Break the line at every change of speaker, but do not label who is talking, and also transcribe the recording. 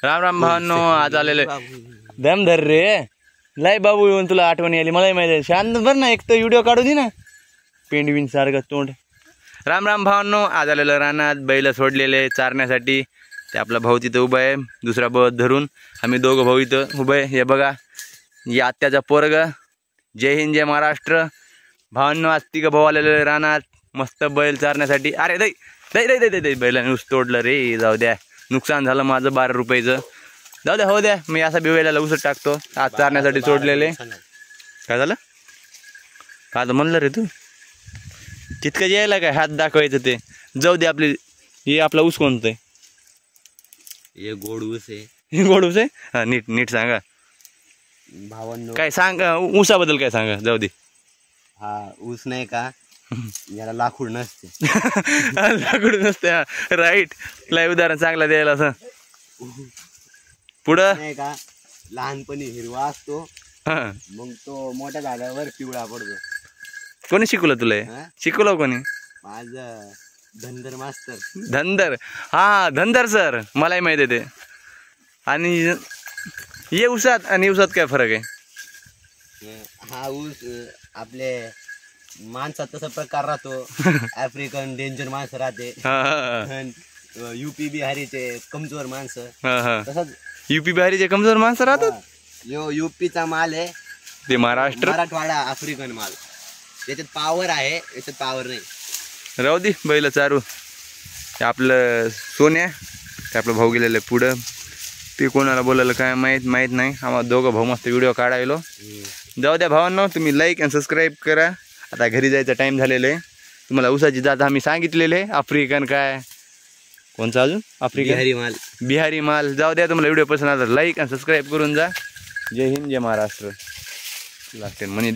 राम राम भावांनो, आज आलेले दम धर रे लय बाबू येऊन तुला आठवणी आली मलाही माहिती आहे. शांत बर ना, एक तर व्हिडिओ काढू दे ना, पेंडविन सारखं तोंड. राम राम भावांनो, आज आलेलं रानात बैल सोडलेले चारण्यासाठी. ते आपला भाऊ तिथं उभा आहे, दुसरा बळद धरून. आम्ही दोघं भाऊ इथं उभे आहे. हे बघा, या आत्याचा पोरग. जय हिंद जय महाराष्ट्र. भावांनो, आज तिघं भाऊ आलेले रानात मस्त बैल चारण्यासाठी. अरे दे दे दे दे दे बैलाने ऊस तोडलं रे. जाऊ द्या, नुकसान झालं माझं 12 रुपयाचं. जाऊ द्या, हो द्या, मी असा बिवेला ऊस टाकतो. आज चारण्यासाठी सोडलेले. काय झालं काय म्हणलं रे तू? तितकं यायला काय हात दाखवायचं ते. जाऊ दे, आपली हे आपला ऊस कोणतं आहे?
हे गोड ऊस आहे.
हे गोड ऊस आहे? हा, नीट नीट सांगा
भावांनो.
काय सांग ऊसाबद्दल काय सांगा. जाऊ दे.
हा ऊस नाही का, याला लाकूड नसते.
लाकूड नसते. राईट, लय उदाहरण चांगला द्यायला असं. पुढं
नाही का, लहानपणी हिरवा असतो, मग तो मोठ्या झाल्यावर पिवळा पडतो.
कोणी शिकवलं तुला? शिकवलं कोणी?
माझं धनगर मास्तर.
धनगर? हा, धनगर सर, मलाही माहिती आहे ते. आणि हे ऊसात आणि ऊसात काय फरक आहे?
हा ऊस आपले माणसात तसा प्रकार राहतो. आफ्रिकन डेंजर माणसं राहते, युपी बिहारीचे कमजोर माणसं. तसंच
युपी बिहारीचे कमजोर माणसं राहतात.
यो युपीचा माल आहे,
ते महाराष्ट्र
मराठवाडा आफ्रिकन माल. याच्यात पावर आहे, याच्यात पावर नाही.
राहू दे, बैल चारू. ते आपलं सोन्या, ते आपलं भाऊ गेलेलं आहे पुढं. ते कोणाला बोलायला काय माहीत नाही. आम्हाला दोघं भाऊ मस्त व्हिडिओ काढायलो. जाऊ द्या भावांनो, तुम्ही लाईक आणि सबस्क्राईब करा. आता घरी जायचा टाईम झालेला आहे. तुम्हाला ऊसाची जात आम्ही सांगितलेले आहे. आफ्रिकन काय कोणचा अजून? आफ्रिकन बिहारी माल. जाऊ द्या, तुम्हाला व्हिडिओ पसंत आला तर लाईक आणि सबस्क्राईब करून जा. जय हिंद जय महाराष्ट्र. लागते म्हणे